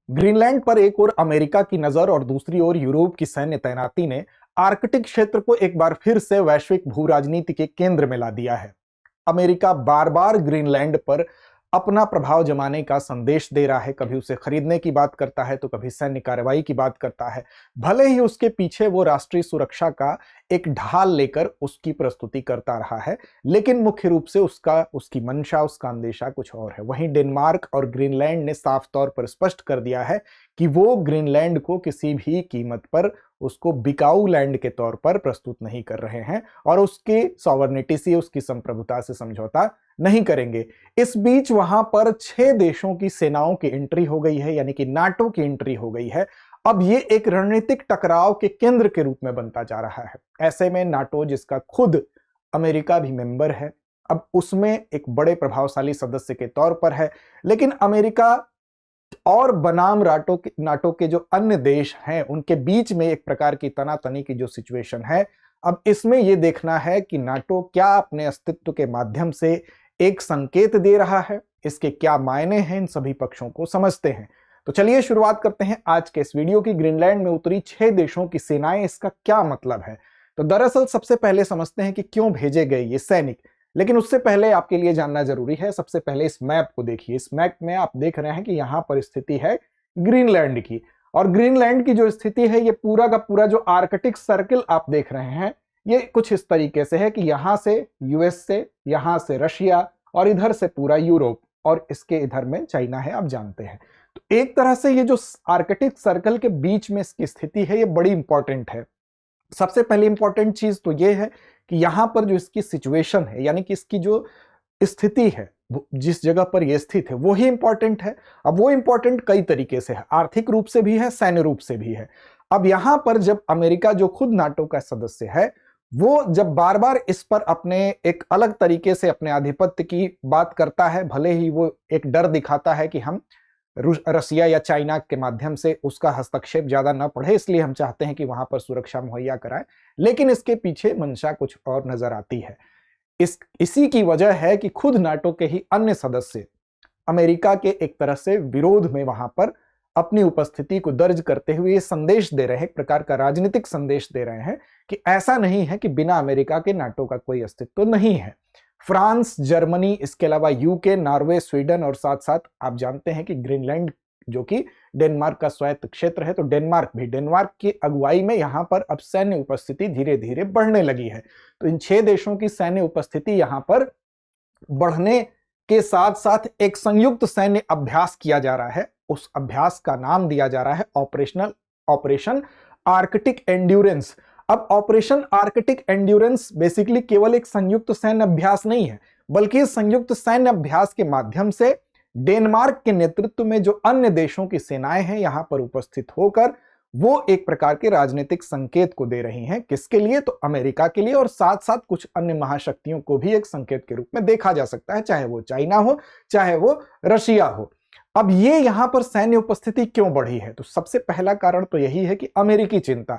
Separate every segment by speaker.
Speaker 1: Greenland पर एक ओर America की नजर और दूसरी ओर यूरोप की सैन्य तैनाती ने आर्कटिक क्षेत्र को एक बार फिर से वैश्विक भू राजनीति के केंद्र में ला दिया है। अमेरिका बार बार ग्रीनलैंड पर अपना प्रभाव जमाने का संदेश दे रहा है, कभी उसे खरीदने की बात करता है तो कभी सैन्य कार्रवाई की बात करता है। भले ही उसके पीछे वो राष्ट्रीय सुरक्षा का एक ढाल लेकर उसकी प्रस्तुति करता रहा है, लेकिन मुख्य रूप से उसकी मंशा, उसका अंदेशा कुछ और है। वहीं डेनमार्क और ग्रीनलैंड ने साफ तौर पर स्पष्ट कर दिया है कि वो ग्रीनलैंड को किसी भी कीमत पर उसको बिकाऊ लैंड के तौर पर प्रस्तुत नहीं कर रहे हैं और उसकी सॉवरेनिटी से, उसकी संप्रभुता से समझौता नहीं करेंगे। इस बीच वहां पर 6 देशों की सेनाओं की एंट्री हो गई है, यानी कि नाटो की एंट्री हो गई है। अब ये एक रणनीतिक टकराव के केंद्र के रूप में बनता जा रहा है। ऐसे में नाटो, जिसका खुद अमेरिका भी मेंबर है, अब उसमें एक बड़े प्रभावशाली सदस्य के तौर पर है। लेकिन अमेरिका और बनाम नाटो के जो अन्य देश हैं, उनके बीच में एक प्रकार की तनातनी की जो सिचुएशन है, अब इसमें यह देखना है कि नाटो क्या अपने अस्तित्व के माध्यम से एक संकेत दे रहा है, इसके क्या मायने हैं, इन सभी पक्षों को समझते हैं। तो चलिए शुरुआत करते हैं आज के इस वीडियो की। ग्रीनलैंड में उतरी 6 देशों की सेनाएं, इसका क्या मतलब है? तो दरअसल सबसे पहले समझते हैं कि क्यों भेजे गए ये सैनिक। लेकिन उससे पहले आपके लिए जानना जरूरी है, सबसे पहले इस मैप को देखिए। इस मैप में आप देख रहे हैं कि यहां पर स्थिति है ग्रीनलैंड की, और ग्रीनलैंड की जो स्थिति है, ये पूरा का पूरा जो आर्कटिक सर्कल आप देख रहे हैं, ये कुछ इस तरीके से है कि यहां से यूएस से, यहां से रशिया, और इधर से पूरा यूरोप, और इसके इधर में चाइना है, आप जानते हैं। तो एक तरह से ये जो आर्कटिक सर्कल के बीच में इसकी स्थिति है, ये बड़ी इंपॉर्टेंट है। सबसे पहली इंपॉर्टेंट चीज तो ये है कि यहां पर जो इसकी सिचुएशन है, यानी कि इसकी जो स्थिति है, जिस जगह पर यह स्थित है, वो ही इंपॉर्टेंट है। अब वो इंपॉर्टेंट कई तरीके से है, आर्थिक रूप से भी है, सैन्य रूप से भी है। अब यहां पर जब अमेरिका, जो खुद नाटो का सदस्य है, वो जब बार बार इस पर अपने एक अलग तरीके से अपने आधिपत्य की बात करता है, भले ही वो एक डर दिखाता है कि हम रसिया या चाइना के माध्यम से उसका हस्तक्षेप ज्यादा न पड़े, इसलिए हम चाहते हैं कि वहां पर सुरक्षा मुहैया कराएं, लेकिन इसके पीछे मंशा कुछ और नजर आती है। इसी की वजह है कि खुद नाटो के ही अन्य सदस्य अमेरिका के एक तरह से विरोध में वहां पर अपनी उपस्थिति को दर्ज करते हुए ये संदेश दे रहे हैं, एक प्रकार का राजनीतिक संदेश दे रहे हैं कि ऐसा नहीं है कि बिना अमेरिका के नाटो का कोई अस्तित्व नहीं है। फ्रांस, जर्मनी, इसके अलावा यूके, नॉर्वे, स्वीडन, और साथ साथ आप जानते हैं कि ग्रीनलैंड जो कि डेनमार्क का स्वायत्त क्षेत्र है, तो डेनमार्क की अगुवाई में यहां पर अब सैन्य उपस्थिति धीरे धीरे बढ़ने लगी है। तो इन 6 देशों की सैन्य उपस्थिति यहां पर बढ़ने के साथ साथ एक संयुक्त सैन्य अभ्यास किया जा रहा है। उस अभ्यास का नाम दिया जा रहा है ऑपरेशन आर्कटिक एंड्योरेंस। अब ऑपरेशन आर्कटिक एंड्योरेंस बेसिकली केवल एक संयुक्त सैन्य अभ्यास नहीं है, बल्कि इस संयुक्त सैन्य अभ्यास के माध्यम से डेनमार्क के नेतृत्व में जो अन्य देशों की सेनाएं हैं, यहां पर उपस्थित होकर वो एक प्रकार के राजनीतिक संकेत को दे रही हैं। किसके लिए? तो अमेरिका के लिए, और साथ साथ कुछ अन्य महाशक्तियों को भी एक संकेत के रूप में देखा जा सकता है, चाहे वो चाइना हो, चाहे वो रशिया हो। अब ये यहां पर सैन्य उपस्थिति क्यों बढ़ी है? तो सबसे पहला कारण तो यही है कि अमेरिकी चिंता।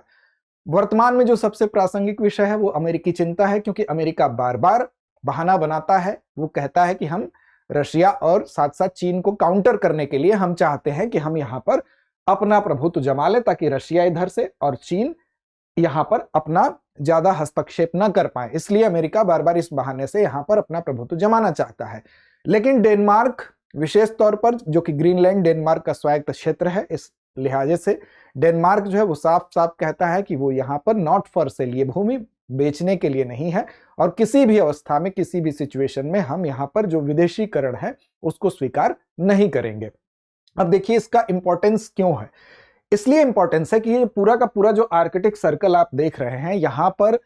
Speaker 1: वर्तमान में जो सबसे प्रासंगिक विषय है वो अमेरिकी चिंता है, क्योंकि अमेरिका बार बार बहाना बनाता है। वो कहता है कि हम रशिया और साथ साथ चीन को काउंटर करने के लिए हम चाहते हैं कि हम यहां पर अपना प्रभुत्व जमा ले, ताकि रशिया इधर से और चीन यहां पर अपना ज्यादा हस्तक्षेप न कर पाए। इसलिए अमेरिका बार बार इस बहाने से यहां पर अपना प्रभुत्व जमाना चाहता है। लेकिन डेनमार्क, विशेष तौर पर जो कि ग्रीनलैंड डेनमार्क का स्वायत्त क्षेत्र है, इस लिहाजे से डेनमार्क जो है वो साफ साफ कहता है कि वो यहां पर नॉट फॉर सेल, ये भूमि बेचने के लिए नहीं है, और किसी भी अवस्था में, किसी भी सिचुएशन में हम यहां पर जो विदेशीकरण है उसको स्वीकार नहीं करेंगे। अब देखिए इसका इंपॉर्टेंस क्यों है। इसलिए इंपॉर्टेंस है कि ये पूरा का पूरा जो आर्कटिक सर्कल आप देख रहे हैं, यहां पर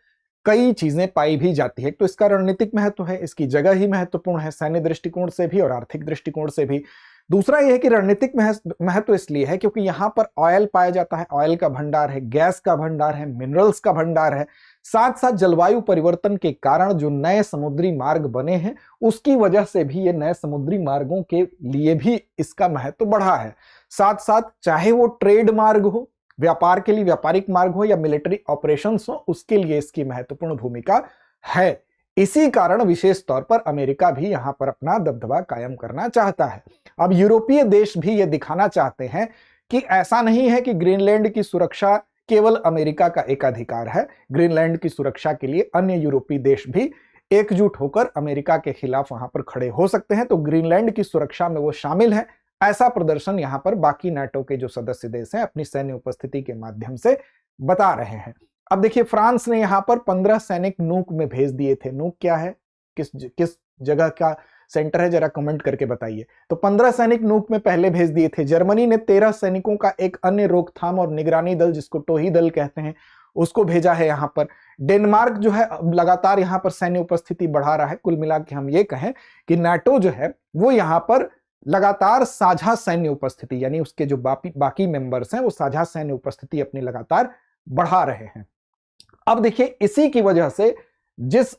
Speaker 1: कई चीजें पाई भी जाती है। तो इसका रणनीतिक महत्व है, इसकी जगह ही महत्वपूर्ण है, सैन्य दृष्टिकोण से भी और आर्थिक दृष्टिकोण से भी। दूसरा यह है कि रणनीतिक महत्व इसलिए है क्योंकि यहां पर ऑयल पाया जाता है, ऑयल का भंडार है, गैस का भंडार है, मिनरल्स का भंडार है। साथ साथ जलवायु परिवर्तन के कारण जो नए समुद्री मार्ग बने हैं, उसकी वजह से भी ये नए समुद्री मार्गों के लिए भी इसका महत्व बढ़ा है। साथ साथ चाहे वो ट्रेड मार्ग हो, व्यापार के लिए व्यापारिक मार्ग हो, या मिलिट्री ऑपरेशंस हो, उसके लिए इसकी महत्वपूर्ण भूमिका है। इसी कारण विशेष तौर पर अमेरिका भी यहां पर अपना दबदबा कायम करना चाहता है। अब यूरोपीय देश भी ये दिखाना चाहते हैं कि ऐसा नहीं है कि ग्रीनलैंड की सुरक्षा केवल अमेरिका का एक अधिकार है। ग्रीनलैंड की सुरक्षा के लिए अन्य यूरोपीय देश भी एकजुट होकर अमेरिका के खिलाफ वहां पर खड़े हो सकते हैं, तो ग्रीनलैंड की सुरक्षा में वो शामिल है। ऐसा प्रदर्शन यहां पर बाकी नाटो के जो सदस्य देश हैं अपनी सैन्य उपस्थिति के माध्यम से बता रहे हैं। अब देखिए, फ्रांस ने यहां पर 15 सैनिक नूक में भेज दिए थे। नूक क्या है, किस जगह का सेंटर है, जरा कमेंट करके बताइए। तो 15 सैनिक नूक में पहले भेज दिए थे। जर्मनी ने 13 सैनिकों का एक अन्य रोकथाम और निगरानी दल, जिसको टोही दल कहते हैं, उसको भेजा है यहां पर। डेनमार्क जो है लगातार यहां पर सैन्य उपस्थिति बढ़ा रहा है। कुल मिला के हम ये कहें कि नाटो जो है वो यहां पर लगातार साझा सैन्य उपस्थिति, यानी उसके जो बाकी मेंबर्स हैं वो साझा सैन्य उपस्थिति अपनी लगातार बढ़ा रहे हैं। अब देखिए, इसी की वजह से जिस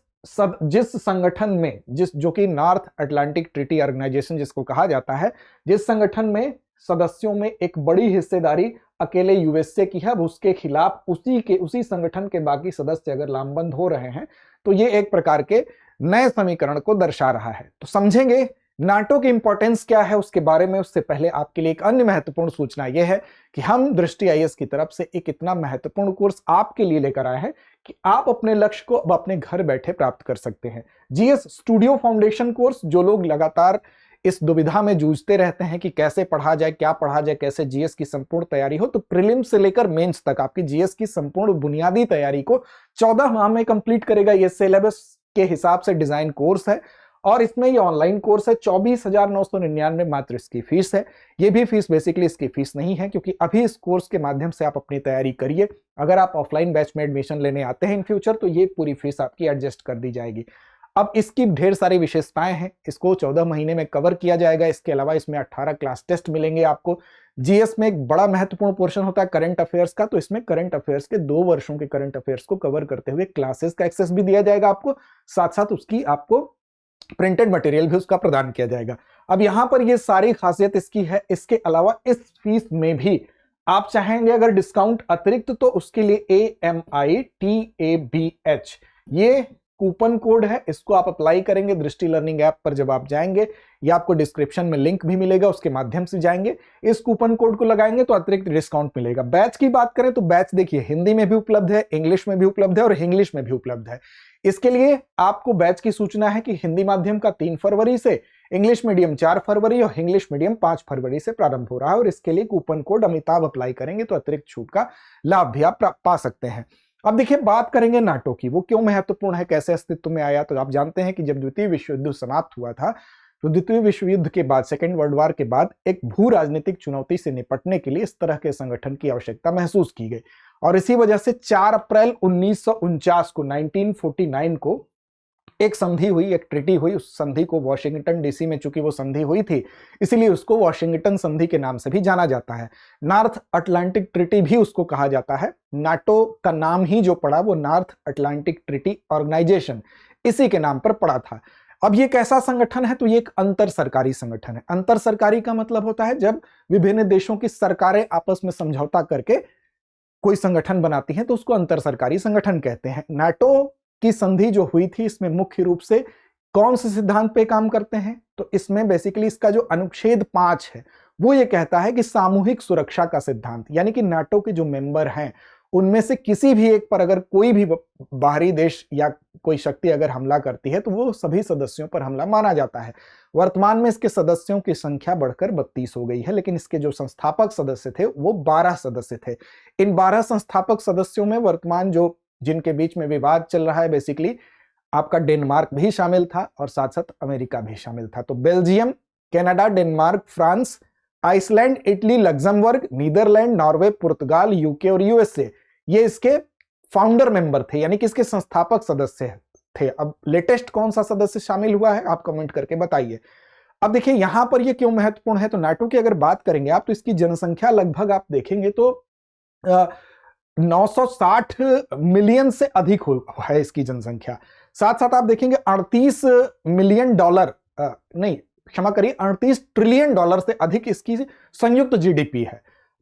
Speaker 1: संगठन में जो कि नॉर्थ अटलांटिक ट्रीटी ऑर्गेनाइजेशन जिसको कहा जाता है, जिस संगठन में सदस्यों में एक बड़ी हिस्सेदारी अकेले यूएसए की है, उसके खिलाफ उसी संगठन के बाकी सदस्य अगर लामबंद हो रहे हैं, तो ये एक प्रकार के नए समीकरण को दर्शा रहा है। तो समझेंगे नाटो की इंपॉर्टेंस क्या है उसके बारे में। उससे पहले आपके लिए एक अन्य महत्वपूर्ण सूचना यह है कि हम दृष्टि आईएएस की तरफ से एक इतना महत्वपूर्ण कोर्स आपके लिए लेकर आए हैं कि आप अपने लक्ष्य को अब अपने घर बैठे प्राप्त कर सकते हैं। जीएस स्टूडियो फाउंडेशन कोर्स, जो लोग लगातार इस दुविधा में जूझते रहते हैं कि कैसे पढ़ा जाए, क्या पढ़ा जाए, कैसे जीएस की संपूर्ण तैयारी हो, तो प्रीलिम्स से लेकर मेंस तक आपकी जीएस की संपूर्ण बुनियादी तैयारी को 14 माह में कंप्लीट करेगा। ये सिलेबस के हिसाब से डिजाइन कोर्स है और इसमें ये ऑनलाइन कोर्स है। 24,999 मात्र इसकी फीस है। ये भी फीस बेसिकली इसकी फीस नहीं है, क्योंकि अभी इस कोर्स के माध्यम से आप अपनी तैयारी करिए। अगर आप ऑफलाइन बैच में एडमिशन लेने आते हैं इन फ्यूचर, तो ये पूरी फीस आपकी एडजस्ट कर दी जाएगी। अब इसकी ढेर सारी विशेषताएं हैं, इसको 14 महीने में कवर किया जाएगा। इसके अलावा इसमें 18 क्लास टेस्ट मिलेंगे आपको। जीएस में एक बड़ा महत्वपूर्ण पोर्शन होता है करंट अफेयर्स का, तो इसमें करंट अफेयर्स के 2 वर्षों के करंट अफेयर्स को कवर करते हुए क्लासेस का एक्सेस भी दिया जाएगा आपको, साथ साथ उसकी आपको प्रिंटेड मटेरियल भी उसका प्रदान किया जाएगा। अब यहां पर ये सारी खासियत इसकी है। इसके अलावा इस फीस में भी आप चाहेंगे अगर डिस्काउंट अतिरिक्त, तो उसके लिए AMITABH ये कूपन कोड है, इसको आप अप्लाई करेंगे दृष्टि लर्निंग ऐप पर। जब आप जाएंगे, या आपको डिस्क्रिप्शन में लिंक भी मिलेगा, उसके माध्यम से जाएंगे, इस कूपन कोड को लगाएंगे तो अतिरिक्त डिस्काउंट मिलेगा। बैच की बात करें तो बैच देखिए हिंदी में भी उपलब्ध है, इंग्लिश में भी उपलब्ध है और इंग्लिश में भी उपलब्ध है। इसके लिए आपको बैच की सूचना है कि हिंदी माध्यम का 3 फरवरी से, इंग्लिश मीडियम 4 फरवरी और इंग्लिश मीडियम 5 फरवरी से प्रारंभ हो रहा है। और इसके लिए कूपन कोड अमिताभ अप्लाई करेंगे तो अतिरिक्त छूट का लाभ भी आप पा सकते हैं। अब देखिए, बात करेंगे नाटो की, वो क्यों महत्वपूर्ण है, कैसे अस्तित्व में आया। तो आप जानते हैं कि जब द्वितीय विश्व युद्ध समाप्त हुआ था, तो द्वितीय विश्व युद्ध के बाद, सेकेंड वर्ल्ड वॉर के बाद, एक भू राजनीतिक चुनौती से निपटने के लिए इस तरह के संगठन की आवश्यकता महसूस की गई। और इसी वजह से 4 अप्रैल 1949 को 1949 को एक संधि हुई, एक ट्रीटी हुई। उस संधि को वाशिंगटन डीसी में, चूंकि वो संधि हुई थी, इसलिए उसको वाशिंगटन संधि के नाम से भी जाना जाता है। नॉर्थ अटलांटिक ट्रीटी भी उसको कहा जाता है। नाटो का नाम ही जो पड़ा वो नॉर्थ अटलांटिक ट्रीटी ऑर्गेनाइजेशन, इसी के नाम पर पड़ा था। अब ये कैसा संगठन है, तो ये एक अंतर सरकारी संगठन है। अंतर सरकारी का मतलब होता है जब विभिन्न देशों की सरकारें आपस में समझौता करके कोई संगठन बनाती हैं, तो उसको अंतर सरकारी संगठन कहते हैं। नाटो की संधि जो हुई थी, इसमें मुख्य रूप से कौन से सिद्धांत पे काम करते हैं, तो इसमें बेसिकली इसका जो अनुच्छेद 5 है वो ये कहता है कि सामूहिक सुरक्षा का सिद्धांत, यानी कि नाटो के जो मेंबर हैं उनमें से किसी भी एक पर अगर कोई भी बाहरी देश या कोई शक्ति अगर हमला करती है, तो वो सभी सदस्यों पर हमला माना जाता है। वर्तमान में इसके सदस्यों की संख्या बढ़कर 32 हो गई है, लेकिन इसके जो संस्थापक सदस्य थे वो 12 सदस्य थे। इन 12 संस्थापक सदस्यों में वर्तमान जो जिनके बीच में विवाद चल रहा है, बेसिकली आपका डेनमार्क भी शामिल था और साथ साथ अमेरिका भी शामिल था। तो Belgium, Canada, Denmark, France, Iceland, Italy, Luxembourg, Netherlands, Norway, Portugal, UK और यूएसए, ये इसके फाउंडर मेंबर थे, यानी कि इसके संस्थापक सदस्य थे। अब लेटेस्ट कौन सा सदस्य शामिल हुआ है, आप कमेंट करके बताइए। अब देखिए, यहां पर ये क्यों महत्वपूर्ण है, तो नाटो की अगर बात करेंगे आप, तो इसकी जनसंख्या लगभग आप देखेंगे तो 960 मिलियन से अधिक है इसकी जनसंख्या। साथ साथ आप देखेंगे 38 मिलियन डॉलर, नहीं क्षमा करिए, 38 ट्रिलियन डॉलर से अधिक इसकी संयुक्त जीडीपी है।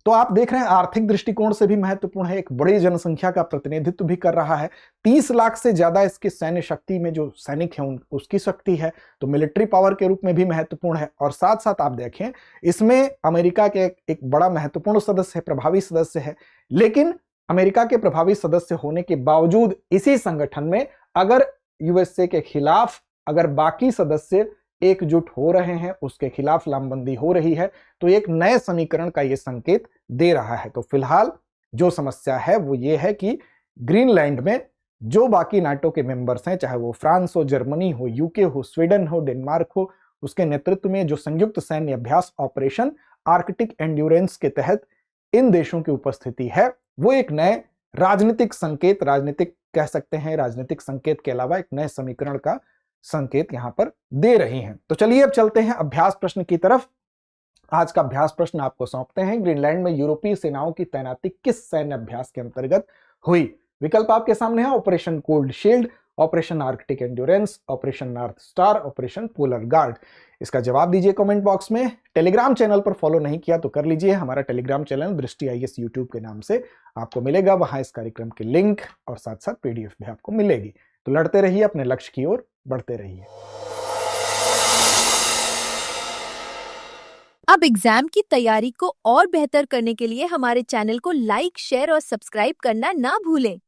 Speaker 1: तो आप देख रहे हैं आर्थिक दृष्टिकोण से भी महत्वपूर्ण है, एक बड़ी जनसंख्या का प्रतिनिधित्व भी कर रहा है। 30 लाख से ज्यादा इसकी सैन्य शक्ति में जो सैनिक है उसकी शक्ति है, तो मिलिट्री पावर के रूप में भी महत्वपूर्ण है। और साथ साथ आप देखें इसमें अमेरिका के एक बड़ा महत्वपूर्ण सदस्य है, प्रभावी सदस्य है। लेकिन अमेरिका के प्रभावी सदस्य होने के बावजूद इसी संगठन में अगर यूएसए के खिलाफ अगर बाकी सदस्य एकजुट हो रहे हैं, उसके खिलाफ लामबंदी हो रही है, तो एक नए समीकरण का यह संकेत दे रहा है। तो फिलहाल जो समस्या है वो ये है कि ग्रीनलैंड में जो बाकी नाटो के मेंबर्स हैं, चाहे वो फ्रांस हो, जर्मनी हो, यूके हो, स्वीडन हो, डेनमार्क हो, उसके नेतृत्व में जो संयुक्त सैन्य अभ्यास ऑपरेशन आर्कटिक एंड्योरेंस के तहत इन देशों की उपस्थिति है, वो एक नए राजनीतिक संकेत, राजनीतिक कह सकते हैं, राजनीतिक संकेत के अलावा एक नए समीकरण का संकेत यहां पर दे रही हैं। तो चलिए अब चलते हैं अभ्यास प्रश्न की तरफ। आज का अभ्यास प्रश्न आपको सौंपते हैं, ग्रीनलैंड में यूरोपीय सेनाओं की तैनाती किस सैन्य अभ्यास के अंतर्गत हुई? विकल्प आपके सामने है, operation cold shield, operation Arctic endurance, operation north star, operation polar guard. इसका जवाब दीजिए कमेंट बॉक्स में। टेलीग्राम चैनल पर फॉलो नहीं किया तो कर लीजिए, हमारा टेलीग्राम चैनल दृष्टि आईएएस यूट्यूब के नाम से आपको मिलेगा, वहां इस कार्यक्रम की लिंक और साथ साथ पीडीएफ भी आपको मिलेगी। तो लड़ते रहिए, अपने लक्ष्य की ओर बढ़ते रहिए।
Speaker 2: अब एग्जाम की तैयारी को और बेहतर करने के लिए हमारे चैनल को लाइक, शेयर और सब्सक्राइब करना ना भूलें।